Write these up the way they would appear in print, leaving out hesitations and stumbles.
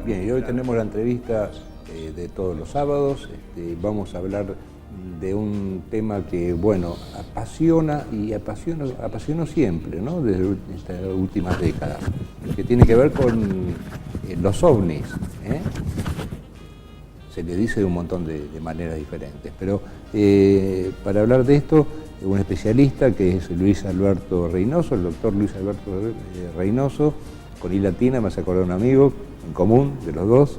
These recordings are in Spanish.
Bien, y hoy tenemos la entrevista de todos los sábados. Vamos a hablar de un tema que, bueno, apasiona y apasionó siempre, ¿no? Desde estas últimas décadas, que tiene que ver con los ovnis, ¿eh? Se le dice de un montón de maneras diferentes, pero para hablar de esto, un especialista que es Luis Alberto Reynoso, el doctor Luis Alberto Reynoso, con I latina, me hace acordar un amigo en común de los dos.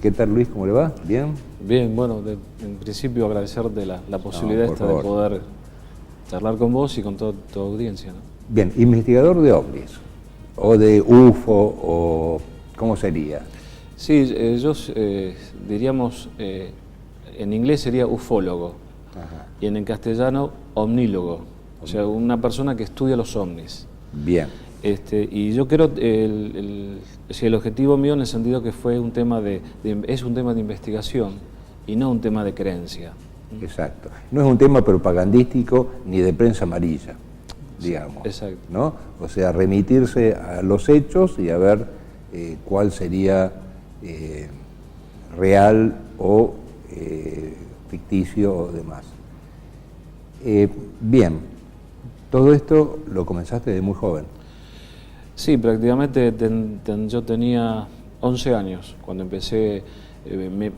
¿Qué tal, Luis? ¿Cómo le va? ¿Bien? Bien, bueno, en principio agradecerte la posibilidad de poder charlar con vos y con toda tu audiencia, ¿no? Bien, investigador de ovnis, o de UFO, o ¿cómo sería? Sí, diríamos, en inglés sería ufólogo. Ajá. Y en el castellano, omnílogo, o sea, una persona que estudia los ovnis. Bien. Y yo creo el objetivo mío en el sentido que fue un tema es un tema de investigación y no un tema de creencia. Exacto. No es un tema propagandístico ni de prensa amarilla, digamos. Exacto. ¿No? O sea, remitirse a los hechos y a ver cuál sería real o ficticio o demás. Bien, todo esto lo comenzaste desde muy joven. Sí, prácticamente yo tenía 11 años cuando empecé.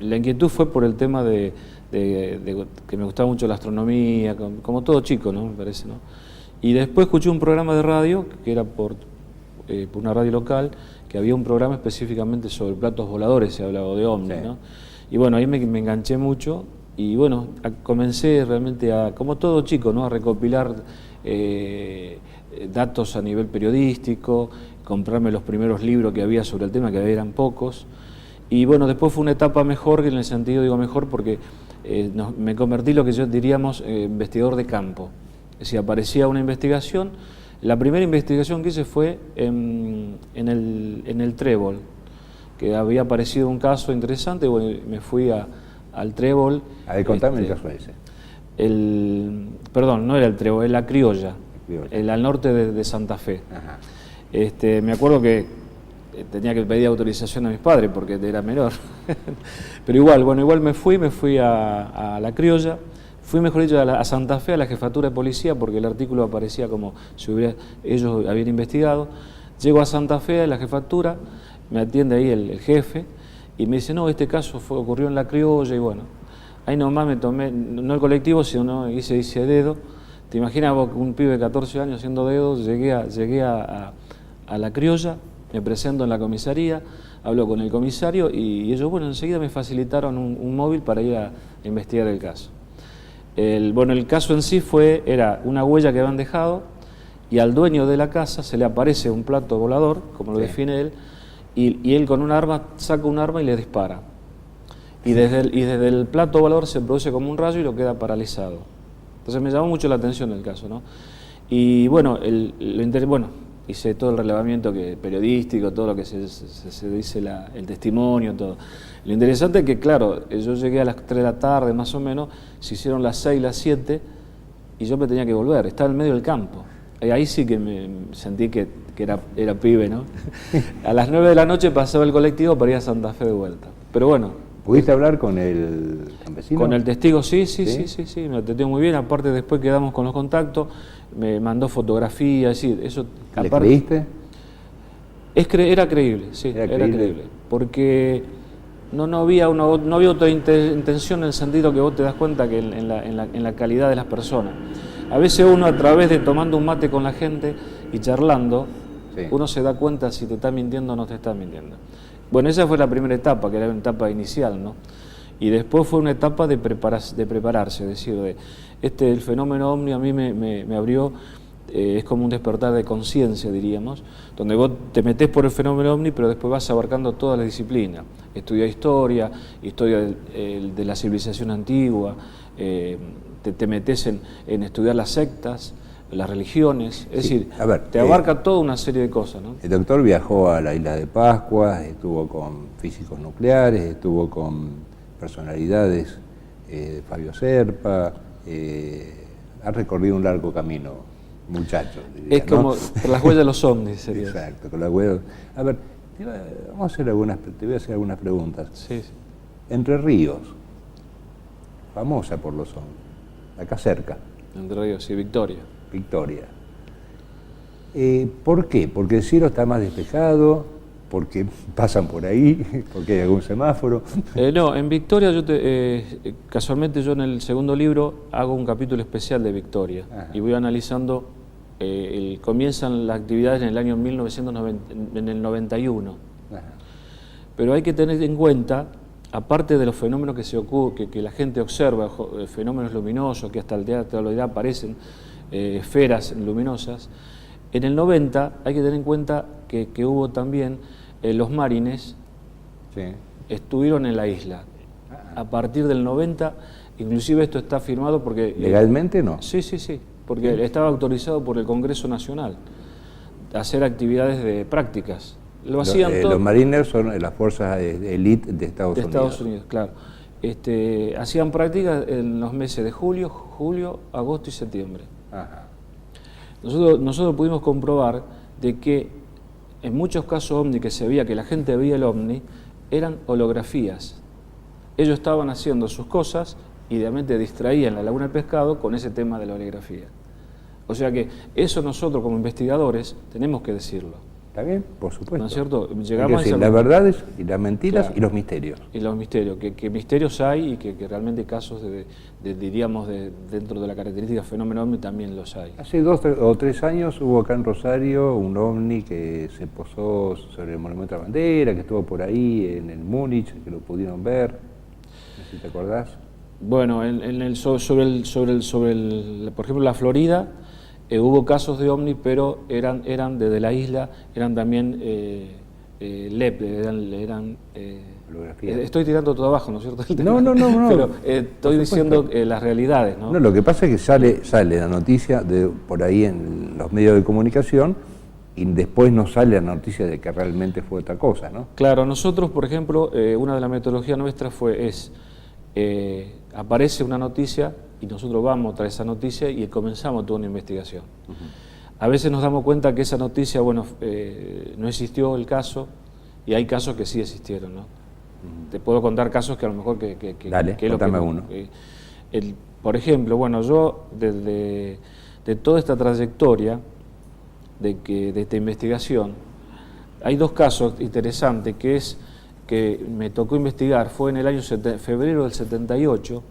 La inquietud fue por el tema de que me gustaba mucho la astronomía, como todo chico, ¿no? Me parece, ¿no? Y después escuché un programa de radio, que era por una radio local, que había un programa específicamente sobre platos voladores, se hablaba de ovnis, ¿no? Y bueno, ahí me enganché mucho y bueno, comencé realmente como todo chico, ¿no? A recopilar datos a nivel periodístico, comprarme los primeros libros que había sobre el tema, que eran pocos. Y bueno, después fue una etapa mejor, en el sentido, digo mejor, porque me convertí en lo que yo diríamos investigador de campo. Es decir, aparecía una investigación. La primera investigación que hice fue en el Trébol, que había aparecido un caso interesante. Bueno, me fui al Trébol. A ver, contame el caso ese. Perdón, no era el Trébol, era la Criolla. Al norte de Santa Fe. Ajá. Me acuerdo que tenía que pedir autorización a mis padres porque era menor. Pero igual me fui a la Criolla, fui, mejor dicho, a Santa Fe, a la jefatura de policía, porque el artículo aparecía como si ellos habían investigado. Llego a Santa Fe, a la jefatura, me atiende ahí el jefe y me dice, no, este caso ocurrió en la Criolla. Y bueno, ahí nomás me tomé, no el colectivo, sino hice dedo. ¿Te imaginas vos, un pibe de 14 años haciendo dedos? Llegué a la Criolla, me presento en la comisaría, hablo con el comisario y ellos, bueno, enseguida me facilitaron un móvil para ir a investigar el caso. El caso en sí era una huella que habían dejado y al dueño de la casa se le aparece un plato volador, como lo define él, y él con un arma, saca un arma y le dispara. Y desde el plato volador se produce como un rayo y lo queda paralizado. Entonces me llamó mucho la atención el caso, ¿no? Y bueno, hice todo el relevamiento periodístico, todo lo que se dice, el testimonio, todo. Lo interesante es que, claro, yo llegué a las 3 de la tarde, más o menos, se hicieron las 6, las 7, y yo me tenía que volver, estaba en medio del campo. Y ahí sí que me sentí que era pibe, ¿no? A las 9 de la noche pasaba el colectivo para ir a Santa Fe de vuelta. Pero bueno. ¿Pudiste hablar con el campesino? Con el testigo, sí, me atendió muy bien. Aparte, después quedamos con los contactos, me mandó fotografías, eso. ¿Le creíste? Era creíble, sí, era creíble. Porque no había otra intención, en el sentido que vos te das cuenta que en la calidad de las personas. A veces uno, a través de tomando un mate con la gente y charlando, uno se da cuenta si te está mintiendo o no te está mintiendo. Bueno, esa fue la primera etapa, que era una etapa inicial, ¿no? Y después fue una etapa de prepararse, es decir, el fenómeno ovni a mí me abrió, es como un despertar de conciencia, diríamos, donde vos te metés por el fenómeno ovni, pero después vas abarcando toda la disciplina. Estudia historia de la civilización antigua, te metés en estudiar las sectas, las religiones, es decir, te abarca toda una serie de cosas, ¿no? El doctor viajó a la isla de Pascua, estuvo con físicos nucleares, estuvo con personalidades, Fabio Serpa, ha recorrido un largo camino, muchacho, diría, es como, ¿no? Por las huellas de los ovnis sería. Exacto, con las huellas. A ver, te voy a hacer algunas preguntas. Sí, sí. Entre Ríos, famosa por los ovnis, acá cerca, Entre Ríos, sí, Victoria. Victoria. ¿Por qué? Porque el cielo está más despejado, porque pasan por ahí, porque hay algún semáforo. No, en Victoria, casualmente yo en el segundo libro hago un capítulo especial de Victoria. Ajá. Y voy analizando, comienzan las actividades en el año 1990, en el 91. Ajá. Pero hay que tener en cuenta, aparte de los fenómenos que la gente observa, fenómenos luminosos que hasta el día de la actualidad aparecen, esferas luminosas, en el 90 hay que tener en cuenta que hubo también los marines, sí, estuvieron en la isla. A partir del 90, inclusive esto está firmado porque... ¿Legalmente no? Sí, porque sí, estaba autorizado por el Congreso Nacional a hacer actividades de prácticas. Lo hacían todos. Los marines son las fuerzas de élite de Estados Unidos. Estados Unidos, claro. Hacían prácticas en los meses de julio, agosto y septiembre. Ajá. Nosotros pudimos comprobar de que en muchos casos ovni que se veía que la gente veía el ovni eran holografías. Ellos estaban haciendo sus cosas y realmente distraían la laguna del pescado con ese tema de la holografía. O sea que eso nosotros como investigadores tenemos que decirlo. Está bien, por supuesto. ¿No es cierto? Llegamos a las verdades y las mentiras, claro, y los misterios. Y los misterios, que misterios hay y que realmente casos diríamos, dentro de la característica fenómeno ovni también los hay. Hace 2 o 3 años hubo acá en Rosario un ovni que se posó sobre el Monumento a la Bandera, que estuvo por ahí en el Múnich, que lo pudieron ver. No sé si te acordás. Bueno, por ejemplo, la Florida, hubo casos de ovni, pero eran desde la isla, eran también LEP, estoy tirando todo abajo, ¿no es cierto? No. Pero estoy diciendo las realidades, ¿no? No, lo que pasa es que sale la noticia por ahí en los medios de comunicación y después no sale la noticia de que realmente fue otra cosa, ¿no? Claro, nosotros, por ejemplo, una de las metodologías nuestras aparece una noticia y nosotros vamos tras esa noticia y comenzamos toda una investigación. Uh-huh. A veces nos damos cuenta que esa noticia, no existió el caso, y hay casos que sí existieron, ¿no? Uh-huh. Te puedo contar casos que a lo mejor Dale, contame uno. Por ejemplo, yo de toda esta trayectoria de esta investigación, hay 2 casos interesantes que me tocó investigar. Fue en el año febrero del 78,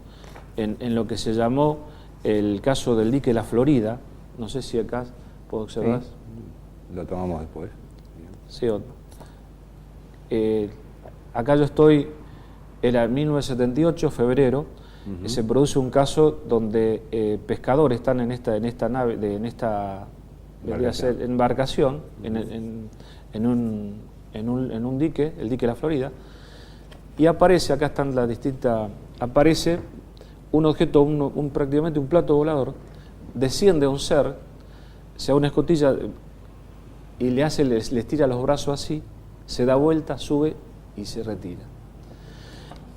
en lo que se llamó el caso del dique La Florida. No sé si acá puedo observar. Sí, lo tomamos después. Sí, acá yo estoy, era 1978, febrero. Uh-huh. Se produce un caso donde pescadores están en esta nave, en esta embarcación, en un dique, el dique La Florida, y aparece, acá están las distintas, aparece un objeto, prácticamente un plato volador, desciende un ser, se da una escotilla y les tira los brazos así, se da vuelta, sube y se retira.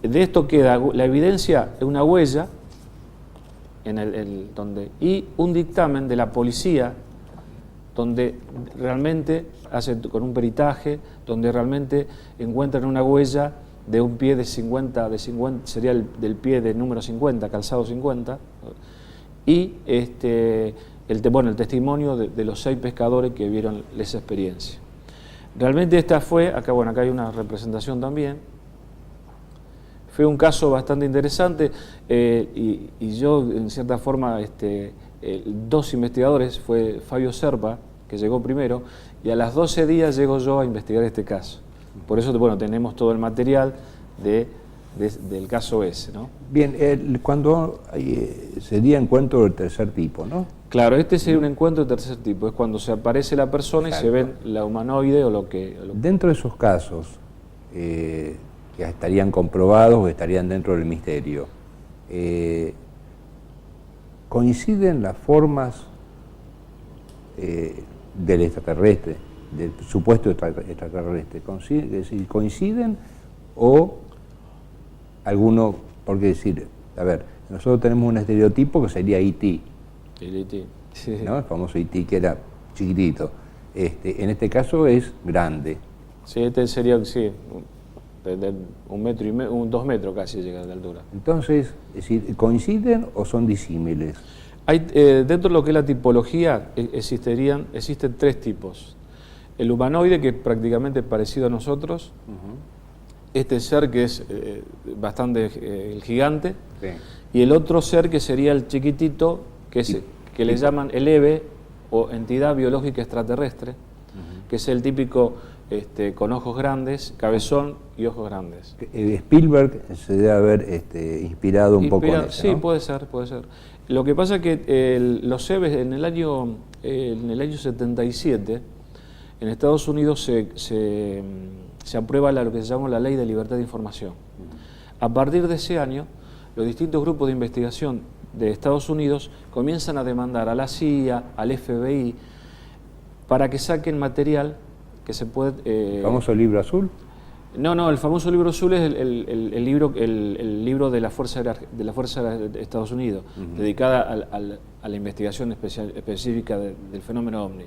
De esto queda la evidencia de una huella y un dictamen de la policía donde realmente hace con un peritaje, donde realmente encuentran una huella de un pie de 50, sería del pie de número 50, calzado 50, y el testimonio de los 6 pescadores que vieron esa experiencia. Realmente acá hay una representación también. Fue un caso bastante interesante y yo, en cierta forma, 2 investigadores, fue Fabio Serpa, que llegó primero, y a las 12 días llego yo a investigar este caso. Por eso, tenemos todo el material del caso ese, ¿no? Bien, cuando sería encuentro del tercer tipo, ¿no? Claro, este sería un encuentro del tercer tipo, es cuando se aparece la persona. Exacto. Y se ven la humanoide o lo que... Dentro de esos casos, que estarían comprobados o estarían dentro del misterio, ¿coinciden las formas del extraterrestre, del supuesto extraterrestre? ¿Coinciden o alguno? Porque decir, nosotros tenemos un estereotipo que sería E.T. El E.T. Sí. ¿No? El famoso E.T. que era chiquitito. En este caso es grande. Sí, este sería, sí, de 1,5 metros, 2 metros casi llega de altura. Entonces, es decir, ¿coinciden o son disímiles? Hay, dentro de lo que es la tipología, existen 3 tipos. El humanoide, que es prácticamente parecido a nosotros, este ser que es bastante el gigante, Sí. y el otro ser que sería el chiquitito, que le llaman el EVE, o entidad biológica extraterrestre, que es el típico con ojos grandes, cabezón y ojos grandes. Spielberg se debe haber inspirado un poco en eso, Sí, ¿no? puede ser. Lo que pasa es que los EVEs en el año 77, en Estados Unidos se aprueba lo que se llama la Ley de Libertad de Información. A partir de ese año, los distintos grupos de investigación de Estados Unidos comienzan a demandar a la CIA, al FBI, para que saquen material que se puede... ¿El famoso libro azul? No, el famoso libro azul es el libro de la Fuerza de Estados Unidos, dedicada a la investigación específica del fenómeno OVNI.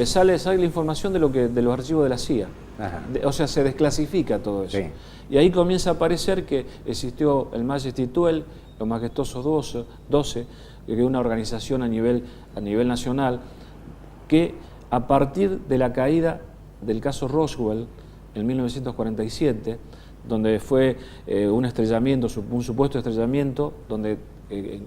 Sale la información de los archivos de la CIA. O sea, se desclasifica todo eso. Sí. Y ahí comienza a aparecer que existió el Majesty 12, los Majestuosos 12, que es una organización a nivel nacional, que a partir de la caída del caso Roswell, en 1947, donde fue un supuesto estrellamiento, donde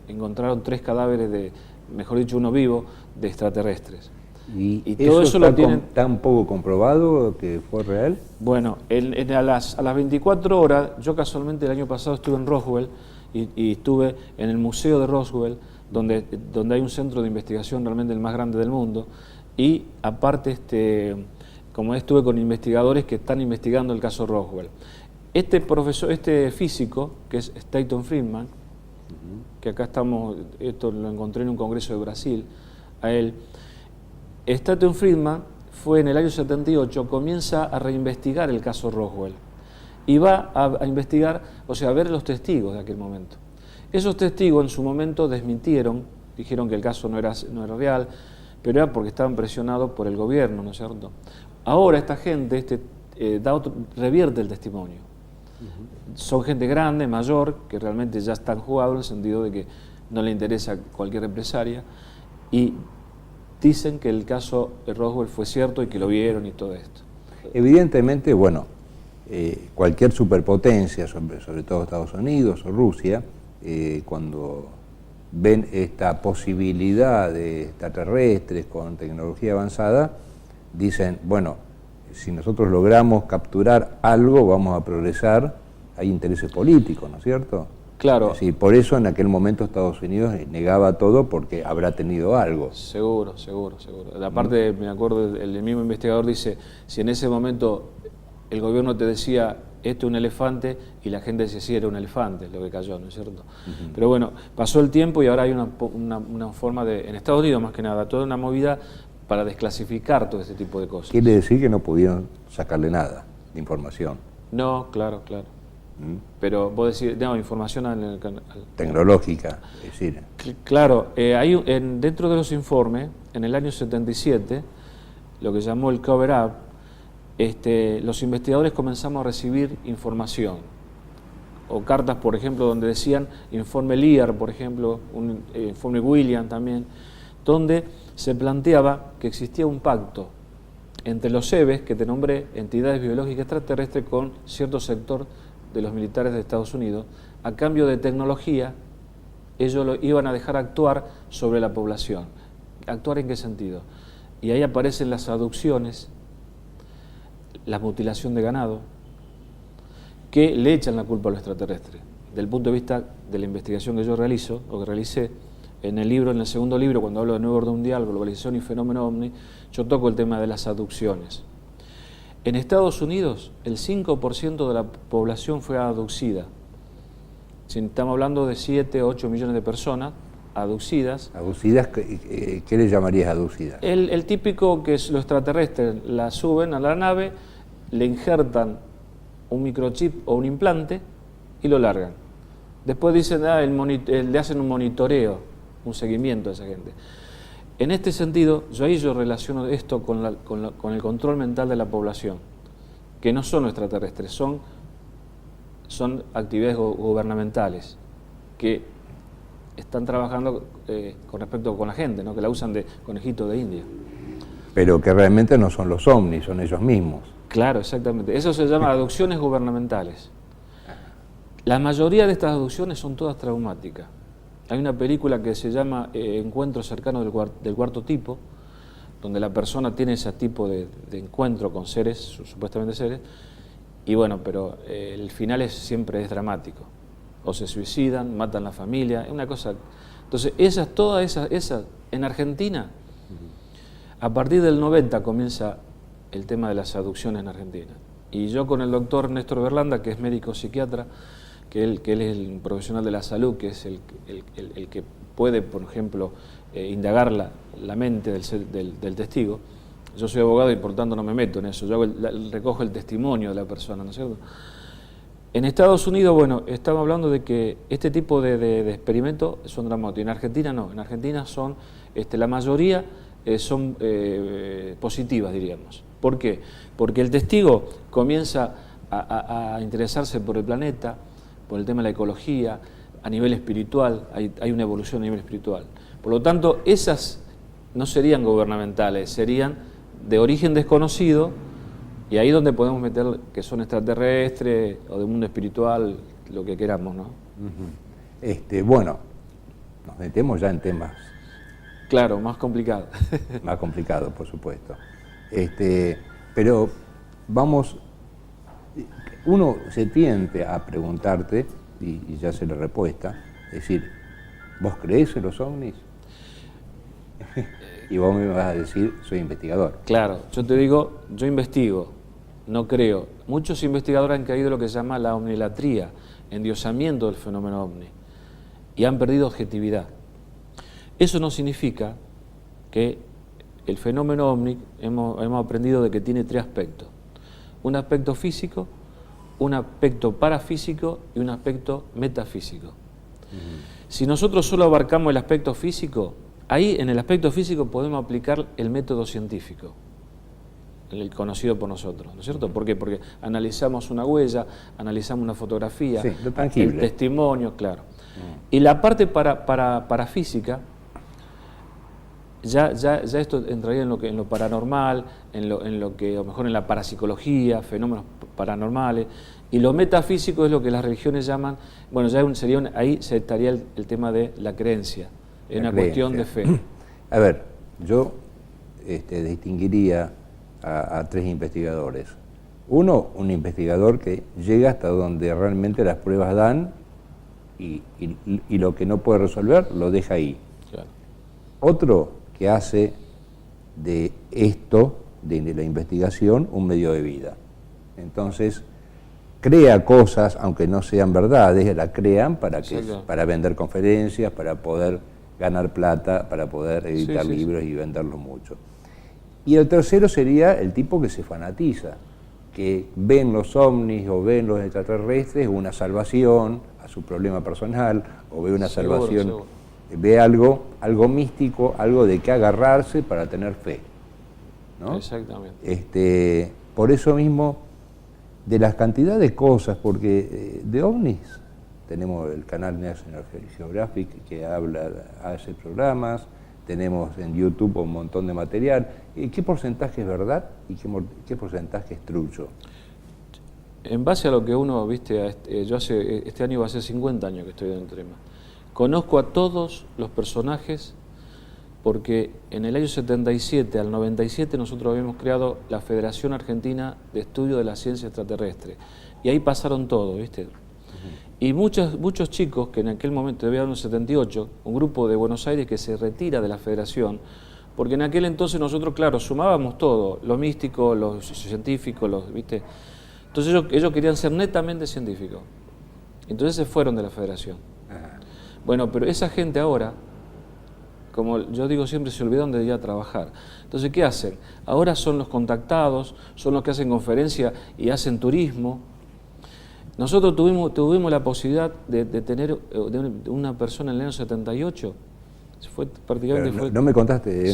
encontraron 3 cadáveres mejor dicho, uno vivo, de extraterrestres. ¿Y todo eso lo tienen tan poco comprobado que fue real? Bueno, a las 24 horas, yo casualmente el año pasado estuve en Roswell y estuve en el Museo de Roswell, donde hay un centro de investigación realmente el más grande del mundo, y aparte como estuve con investigadores que están investigando el caso Roswell. Este físico, que es Stanton Friedman, que acá estamos, esto lo encontré en un congreso de Brasil, a él, Stanton Friedman fue en el año 78, comienza a reinvestigar el caso Roswell y va a investigar, o sea, a ver los testigos de aquel momento. Esos testigos en su momento desmintieron, dijeron que el caso no era real, pero era porque estaban presionados por el gobierno, ¿no es cierto? Ahora esta gente revierte el testimonio. Son gente grande, mayor, que realmente ya están jugados en el sentido de que no le interesa cualquier represalia, y dicen que el caso de Roswell fue cierto y que lo vieron y todo esto. Evidentemente, bueno, cualquier superpotencia, sobre todo Estados Unidos o Rusia, cuando ven esta posibilidad de extraterrestres con tecnología avanzada, dicen, bueno, si nosotros logramos capturar algo, vamos a progresar. Hay intereses políticos, ¿no es cierto? Claro. Sí, por eso en aquel momento Estados Unidos negaba todo porque habrá tenido algo. Seguro. Aparte, me acuerdo, el mismo investigador dice, si en ese momento el gobierno te decía, esto es un elefante, y la gente decía, sí, era un elefante, lo que cayó, ¿no es cierto? Pero bueno, pasó el tiempo y ahora hay una forma en Estados Unidos más que nada, toda una movida para desclasificar todo ese tipo de cosas. Quiere decir que no pudieron sacarle nada de información. No, claro. Pero vos decís, no, información tecnológica, es decir. Claro, dentro de los informes, en el año 77, lo que llamó el cover-up, los investigadores comenzamos a recibir información, o cartas, por ejemplo, donde decían informe Lear, por ejemplo, un informe William también, donde se planteaba que existía un pacto entre los EVEs, que te nombré, entidades biológicas extraterrestres, con cierto sector de los militares de Estados Unidos, a cambio de tecnología, ellos lo iban a dejar actuar sobre la población. ¿Actuar en qué sentido? Y ahí aparecen las abducciones, la mutilación de ganado, que le echan la culpa a los extraterrestres. Del punto de vista de la investigación que yo realizo, o que realicé, en el segundo libro, cuando hablo de Nuevo Orden Mundial, Globalización y Fenómeno OVNI, yo toco el tema de las abducciones. En Estados Unidos, el 5% de la población fue abducida. Si estamos hablando de 7 o 8 millones de personas abducidas. ¿Abducidas? ¿Qué le llamarías abducidas? El típico que es los extraterrestres la suben a la nave, le injertan un microchip o un implante y lo largan. Después dicen, le hacen un monitoreo, un seguimiento a esa gente. En este sentido, yo relaciono esto con el control mental de la población. que no son extraterrestres, son actividades gubernamentales que están trabajando con respecto con la gente, ¿no? Que la usan de conejito de India. Pero que realmente no son los ovnis, son ellos mismos. Claro, exactamente. Eso se llama abducciones gubernamentales. La mayoría de estas abducciones son todas traumáticas. Hay una película que se llama Encuentro cercano del cuarto tipo, donde la persona tiene ese tipo de encuentro con seres, supuestamente seres, y bueno, pero el final siempre es dramático. O se suicidan, matan a la familia, es una cosa. Entonces, todas esas, en Argentina, a partir del 90 comienza el tema de las abducciones en Argentina. Y yo con el doctor Néstor Berlanda, que es médico psiquiatra, que él es el profesional de la salud, que es el que puede, por ejemplo, indagar la mente del testigo. Yo soy abogado y por tanto no me meto en eso, yo recojo el testimonio de la persona, ¿no es cierto? En Estados Unidos, bueno, estamos hablando de que este tipo de experimentos son dramáticos. En Argentina no, en Argentina son, la mayoría son positivas, diríamos. ¿Por qué? Porque el testigo comienza a interesarse por el planeta, por el tema de la ecología, a nivel espiritual, hay una evolución a nivel espiritual. Por lo tanto, esas no serían gubernamentales, serían de origen desconocido, y ahí donde podemos meter que son extraterrestres o de mundo espiritual, lo que queramos, ¿no? Bueno, nos metemos ya en temas. Claro, más complicado. Más complicado, por supuesto. Pero vamos, uno se tiende a preguntarte, y ya sé la respuesta, es decir, ¿vos creés en los ovnis? Y vos me vas a decir, soy investigador. Claro, yo te digo, yo investigo, no creo. Muchos investigadores han caído en lo que se llama la omnilatría, endiosamiento del fenómeno ovni, y han perdido objetividad. Eso no significa que el fenómeno ovni, hemos aprendido de que tiene tres aspectos. Un aspecto físico, un aspecto parafísico y un aspecto metafísico. Si nosotros solo abarcamos el aspecto físico, ahí en el aspecto físico podemos aplicar el método científico, el conocido por nosotros, ¿no es cierto? ¿Por qué? Porque analizamos una huella, analizamos una fotografía, sí, lo tangible, el testimonio, claro. Y la parte parafísica, ya esto entraría en lo paranormal, en lo que a lo mejor en la parapsicología, fenómenos paranormales, y lo metafísico es lo que las religiones llaman, bueno, ahí se estaría el tema de la creencia, es una cuestión de fe. A ver, yo distinguiría a tres investigadores. Uno, un investigador que llega hasta donde realmente las pruebas dan y lo que no puede resolver lo deja ahí. Claro. Otro que hace de esto, de la investigación, un medio de vida. Entonces, crea cosas, aunque no sean verdades, la crean para vender conferencias, para poder ganar plata, para poder editar libros y venderlos mucho. Y el tercero sería el tipo que se fanatiza, que ven los ovnis o ven los extraterrestres una salvación a su problema personal, o ve una salvación, ve algo místico, algo de que agarrarse para tener fe, ¿no? Exactamente. Por eso mismo, de las cantidades de cosas, porque de ovnis tenemos el canal National Geographic que hace programas, tenemos en YouTube un montón de material. ¿Qué porcentaje es verdad y qué porcentaje es trucho? En base a lo que uno, viste, yo este año va a ser 50 años que estoy dentro del tema. Conozco a todos los personajes porque en el año 77 al 97 nosotros habíamos creado la Federación Argentina de Estudio de la Ciencia Extraterrestre. Y ahí pasaron todo, ¿viste? Y muchos chicos que en aquel momento, debía haber un 78, un grupo de Buenos Aires que se retira de la federación, porque en aquel entonces nosotros, claro, sumábamos todo, lo místico, lo científico, ¿viste? Entonces ellos querían ser netamente científicos. Entonces se fueron de la federación. Bueno, pero esa gente ahora, como yo digo siempre, se olvidaron de ir a trabajar. Entonces, ¿qué hacen? Ahora son los contactados, son los que hacen conferencias y hacen turismo. Nosotros tuvimos la posibilidad de tener una persona en el año 78, prácticamente no me contaste,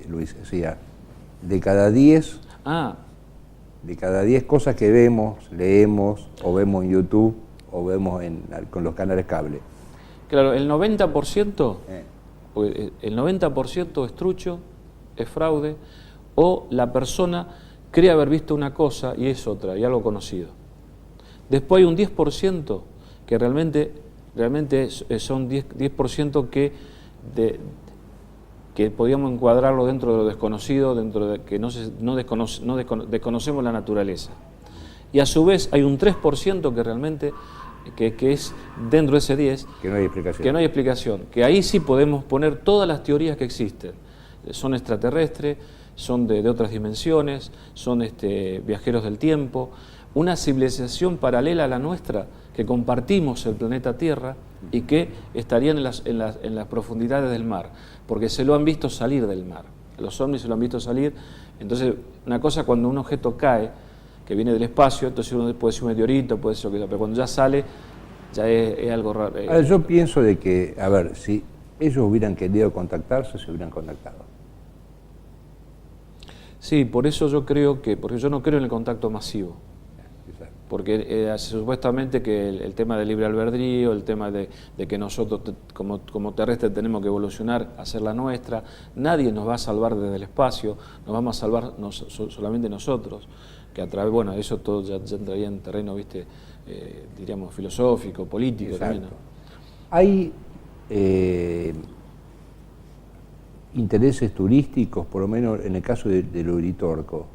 Luis, decía, de cada 10 de cada 10 cosas que vemos, leemos, o vemos en YouTube, o vemos con los canales cable. Claro, el 90%, el 90% es trucho, es fraude, o la persona cree haber visto una cosa y es otra, y algo conocido. Después hay un 10% que realmente son 10% que podríamos encuadrarlo dentro de lo desconocido, dentro de que desconocemos la naturaleza. Y a su vez hay un 3% que realmente que es dentro de ese 10, que no hay explicación. Que no hay explicación, que ahí sí podemos poner todas las teorías que existen. Son extraterrestres, son de otras dimensiones, son viajeros del tiempo, una civilización paralela a la nuestra, que compartimos el planeta Tierra y que estarían en las profundidades del mar, porque se lo han visto salir del mar. Los ovnis se lo han visto salir. Entonces, una cosa cuando un objeto cae, que viene del espacio, entonces uno puede ser un meteorito, puede ser lo que sea, pero cuando ya sale, ya es algo raro. Yo pienso de que, a ver, si ellos hubieran querido contactarse, se hubieran contactado. Sí, por eso yo creo porque yo no creo en el contacto masivo. Porque supuestamente que el tema del libre albedrío, el tema de que nosotros como terrestres tenemos que evolucionar, hacer la nuestra, nadie nos va a salvar desde el espacio, nos vamos a salvar solamente nosotros, que a través, bueno, eso todo ya entraría en terreno, diríamos, filosófico, político. Exacto. También, ¿no? Hay intereses turísticos, por lo menos en el caso del Uritorco.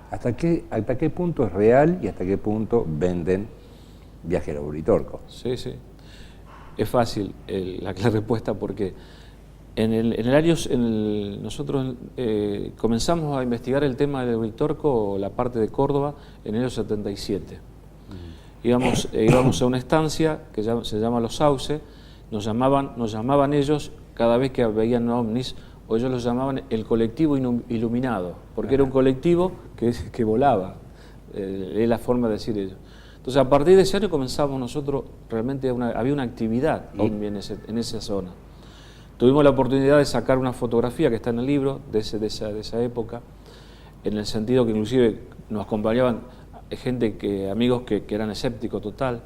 ¿Hasta qué punto es real y hasta qué punto venden viajes a Uritorco? Sí. Es fácil la respuesta porque nosotros comenzamos a investigar el tema del Uritorco, la parte de Córdoba, en el año 77. Íbamos a una estancia que se llama Los Sauces, nos llamaban ellos cada vez que veían ovnis, o ellos los llamaban el colectivo iluminado, porque era un colectivo que volaba, es la forma de decir ellos. Entonces, a partir de ese año comenzamos nosotros, realmente había una actividad ovni en esa zona. Tuvimos la oportunidad de sacar una fotografía que está en el libro de esa época, en el sentido que inclusive nos acompañaban amigos que eran escépticos total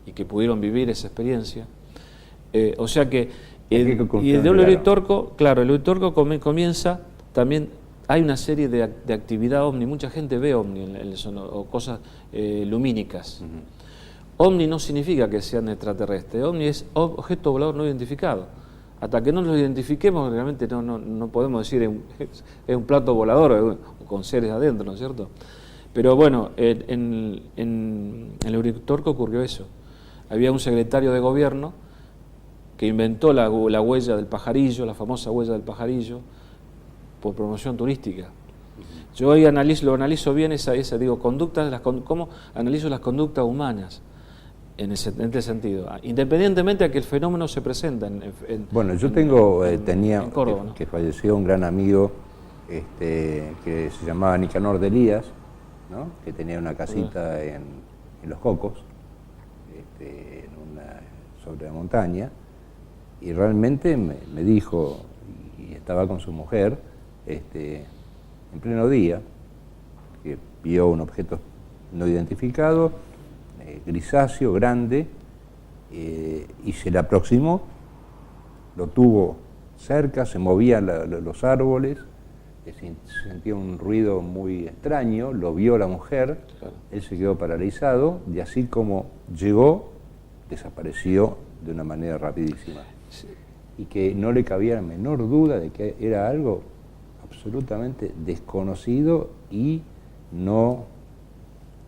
y que pudieron vivir esa experiencia. O sea que y el de Uritorco, claro, el Uritorco comienza también, hay una serie de actividad ovni, mucha gente ve ovni o cosas lumínicas. Ovni no significa que sean extraterrestres, ovni es objeto volador no identificado. Hasta que no los identifiquemos, realmente no podemos decir es un plato volador con seres adentro, ¿no es cierto? Pero bueno, en el Uritorco ocurrió eso. Había un secretario de gobierno que inventó la huella del pajarillo, la famosa huella del pajarillo, por promoción turística. Yo hoy lo analizo bien cómo analizo las conductas humanas en este sentido, independientemente de que el fenómeno se presenta Bueno, yo tenía en Córdoba, ¿no? que falleció un gran amigo que se llamaba Nicanor de Elías, ¿no? Que tenía una casita en Los Cocos, sobre la montaña, y realmente me dijo, y estaba con su mujer, en pleno día, que vio un objeto no identificado, grisáceo, grande, y se le aproximó, lo tuvo cerca, se movían los árboles, se sentía un ruido muy extraño, lo vio la mujer, claro. Él se quedó paralizado, y así como llegó, desapareció de una manera rapidísima. Sí. Y que no le cabía la menor duda de que era algo absolutamente desconocido y no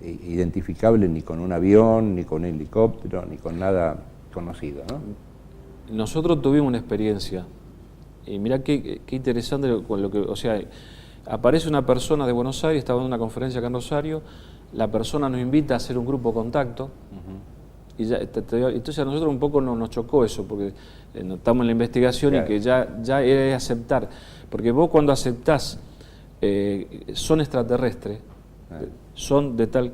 identificable ni con un avión, ni con un helicóptero, ni con nada conocido, ¿no? Nosotros tuvimos una experiencia, y mirá qué interesante con lo que, o sea, aparece una persona de Buenos Aires, estaba en una conferencia acá en Rosario, la persona nos invita a hacer un grupo contacto, y entonces a nosotros un poco nos chocó eso, porque estamos en la investigación, claro. Y que ya es aceptar, porque vos cuando aceptás son extraterrestres, son de tal,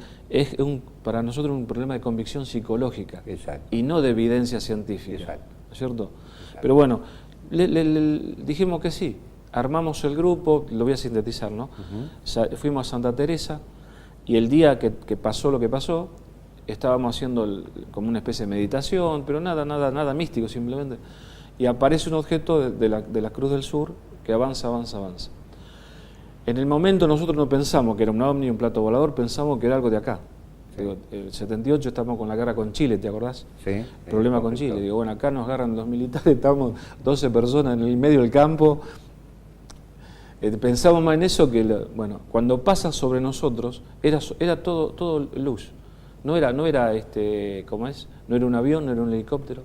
para nosotros un problema de convicción psicológica. Exacto. Y no de evidencia científica. Exacto. ¿No es cierto? Exacto. Pero bueno, le dijimos que sí, armamos el grupo, lo voy a sintetizar, ¿no? Fuimos a Santa Teresa, Y el día que pasó lo que pasó, estábamos haciendo como una especie de meditación, pero nada místico, simplemente. Y aparece un objeto de la Cruz del Sur que avanza. En el momento nosotros no pensamos que era un ovni, un plato volador, pensamos que era algo de acá. Digo, el 78 estamos con la guerra con Chile, ¿te acordás? Sí. Problema con Chile. Digo, bueno, acá nos agarran los militares, estamos 12 personas en el medio del campo. Pensamos más en eso que, bueno, cuando pasa sobre nosotros, era todo luz. No era ¿cómo es? No era un avión, no era un helicóptero.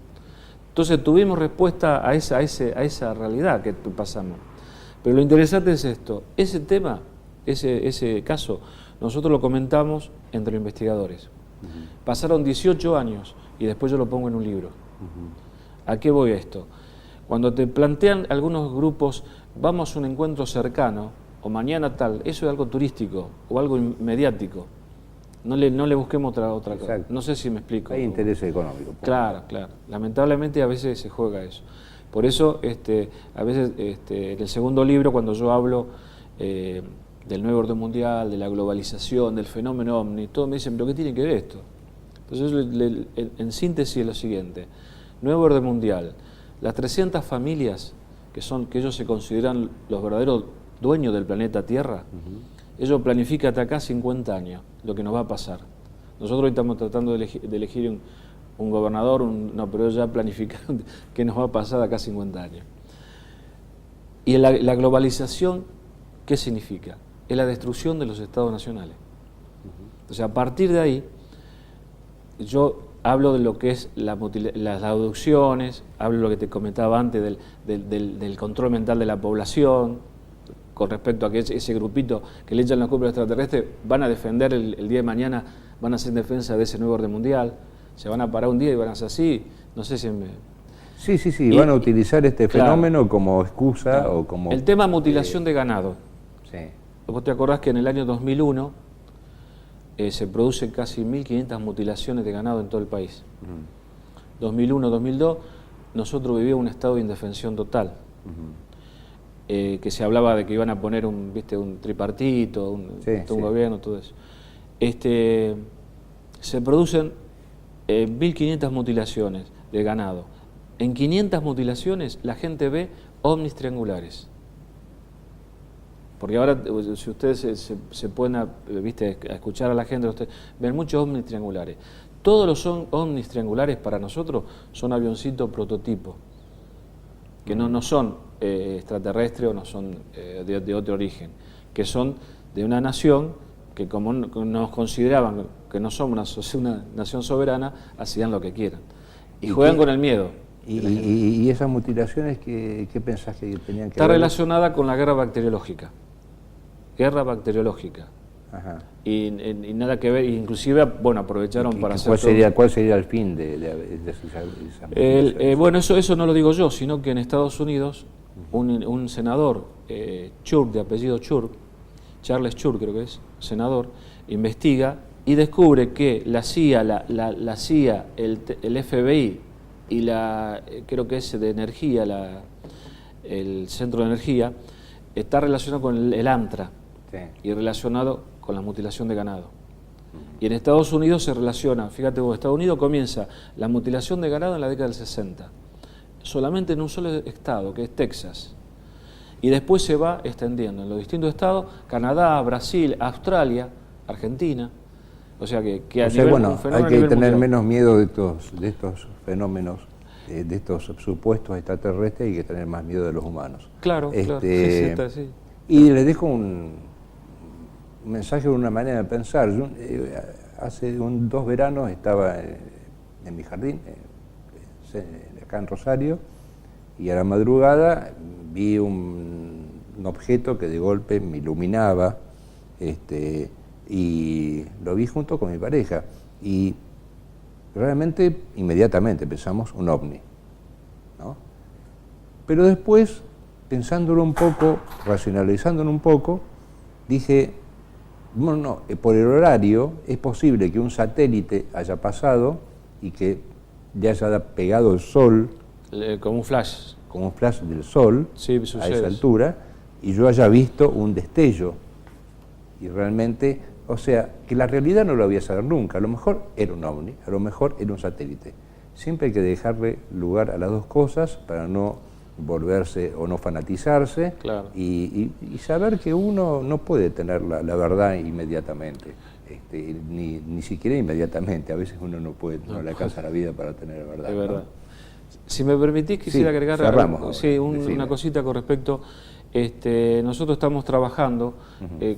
Entonces tuvimos respuesta a esa realidad que pasamos. Pero lo interesante es esto, ese tema, ese caso, nosotros lo comentamos entre investigadores. Pasaron 18 años y después yo lo pongo en un libro. ¿A qué voy esto? Cuando te plantean algunos grupos, vamos a un encuentro cercano, o mañana tal, eso es algo turístico o algo mediático. No le busquemos otra cosa. No sé si me explico. Hay interés económico. Claro. Lamentablemente a veces se juega eso. Por eso, a veces en el segundo libro, cuando yo hablo del nuevo orden mundial, de la globalización, del fenómeno ovni, todos me dicen, ¿pero qué tiene que ver esto? Entonces, en síntesis es lo siguiente. Nuevo orden mundial, las 300 familias que ellos se consideran los verdaderos dueños del planeta Tierra, ellos planifican hasta acá 50 años lo que nos va a pasar. Nosotros hoy estamos tratando de elegir un gobernador, pero ellos ya planificaron qué nos va a pasar de acá 50 años. Y la globalización, ¿qué significa? Es la destrucción de los estados nacionales. Entonces, a partir de ahí, yo hablo de lo que es las abducciones, hablo de lo que te comentaba antes del control mental de la población, con respecto a que ese grupito que le echan la culpa a los extraterrestres van a defender el día de mañana, van a hacer en defensa de ese nuevo orden mundial, se van a parar un día y van a hacer así, no sé si me... Sí, van a utilizar este fenómeno como excusa o como... El tema mutilación de ganado. Sí. Vos te acordás que en el año 2001 se producen casi 1.500 mutilaciones de ganado en todo el país. 2001, 2002, nosotros vivíamos un estado de indefensión total. Que se hablaba de que iban a poner un tripartito, un gobierno, todo eso. Se producen 1.500 mutilaciones de ganado. En 500 mutilaciones la gente ve ovnis triangulares. Porque ahora, si ustedes se pueden a escuchar a la gente, ustedes ven muchos ovnis triangulares. Todos los ovnis triangulares para nosotros son avioncitos prototipo, que no son extraterrestres o no son de otro origen, que son de una nación que como nos consideraban que no somos una nación soberana, hacían lo que quieran. Y juegan con el miedo. ¿Y esas mutilaciones qué pensás que tenían que ver? Está relacionada con la guerra bacteriológica. Ajá. Y nada que ver, inclusive, bueno, aprovecharon para hacer ¿Cuál sería el fin de esas bueno, eso no lo digo yo, sino que en Estados Unidos un senador, Church, de apellido Church, Charles Church creo que es, senador, investiga y descubre que la CIA, la CIA, el FBI y creo que es de energía, el centro de energía, está relacionado con el ANTRA. Sí. Y relacionado con la mutilación de ganado. Y en Estados Unidos se relaciona, fíjate vos, Estados Unidos comienza la mutilación de ganado en la década del 60, solamente en un solo estado, que es Texas. Y después se va extendiendo en los distintos estados, Canadá, Brasil, Australia, Argentina. O sea que a nivel, bueno, hay que tener menos miedo de estos fenómenos, de estos supuestos extraterrestres, y hay que tener más miedo de los humanos. Claro, claro. Sí. Y les dejo un mensaje, una manera de pensar. Yo, hace 2 veranos estaba en mi jardín, acá en Rosario, y a la madrugada vi un objeto que de golpe me iluminaba, y lo vi junto con mi pareja. Y realmente, inmediatamente pensamos un ovni, ¿no? Pero después, pensándolo un poco, racionalizándolo un poco, dije, bueno, por el horario es posible que un satélite haya pasado y que le haya pegado el sol. Como un flash. Como un flash del sol, sí, a esa altura, y yo haya visto un destello. Y realmente, O sea, que la realidad no la voy a saber nunca. A lo mejor era un ovni, a lo mejor era un satélite. Siempre hay que dejarle lugar a las dos cosas para no volverse o no fanatizarse, claro. y saber que uno no puede tener la verdad inmediatamente, ni siquiera inmediatamente. A veces uno no le alcanza la vida para tener la verdad. Es verdad. ¿No? Si me permitís, quisiera agregar una cosita con respecto. Nosotros estamos trabajando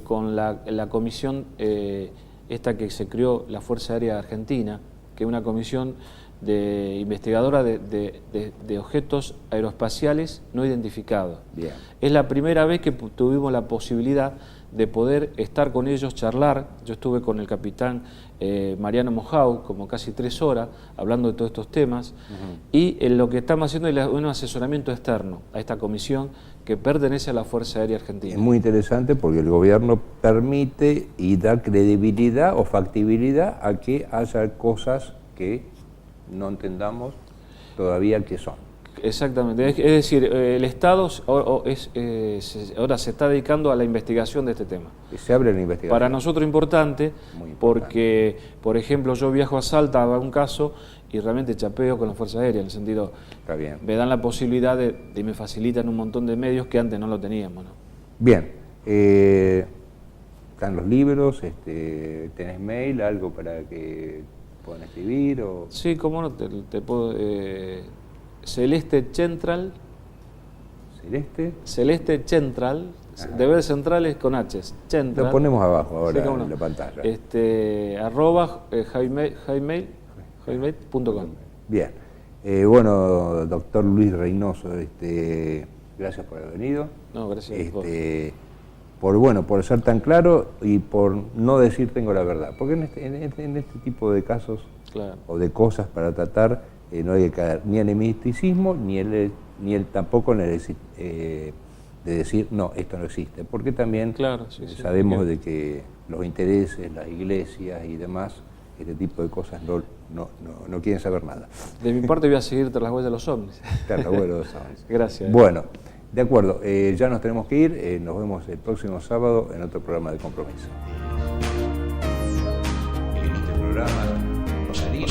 con la comisión esta que se creó, la Fuerza Aérea Argentina, que es una comisión de investigadora de objetos aeroespaciales no identificados. Bien. Es la primera vez que tuvimos la posibilidad de poder estar con ellos, charlar. Yo estuve con el capitán Mariano Mojau como casi 3 horas hablando de todos estos temas, y lo que estamos haciendo es un asesoramiento externo a esta comisión que pertenece a la Fuerza Aérea Argentina. Es muy interesante porque el gobierno permite y da credibilidad o factibilidad a que haya cosas que no entendamos todavía qué son. Exactamente, es decir, el Estado ahora se está dedicando a la investigación de este tema. Se abre la investigación. Para nosotros importante, porque, por ejemplo, yo viajo a Salta a un caso y realmente chapeo con la Fuerza Aérea, en el sentido, está bien, me dan la posibilidad de me facilitan un montón de medios que antes no lo teníamos, ¿no? Bien, están los libros, ¿tenés mail, algo para que puedan escribir? O... Sí, cómo no, te puedo... Celeste Central. Celeste Central. Deberes centrales con H. Central. Lo ponemos abajo ahora en la pantalla. @hotmail.com. Bien. Bueno, doctor Luis Reynoso, gracias por haber venido. No, gracias por ser tan claro y por no decir tengo la verdad. Porque en este tipo de casos, claro, o de cosas para tratar, no hay que caer ni en el misticismo, ni tampoco en el de decir, no, esto no existe. Porque también claro, sabemos de que los intereses, las iglesias y demás, este tipo de cosas no quieren saber nada. De mi parte voy a seguir tras las huellas de los ovnis. Tras las huellas de los ovnis. Gracias. Bueno, de acuerdo, ya nos tenemos que ir. Nos vemos el próximo sábado en otro programa de Compromiso. En este programa, Rosarino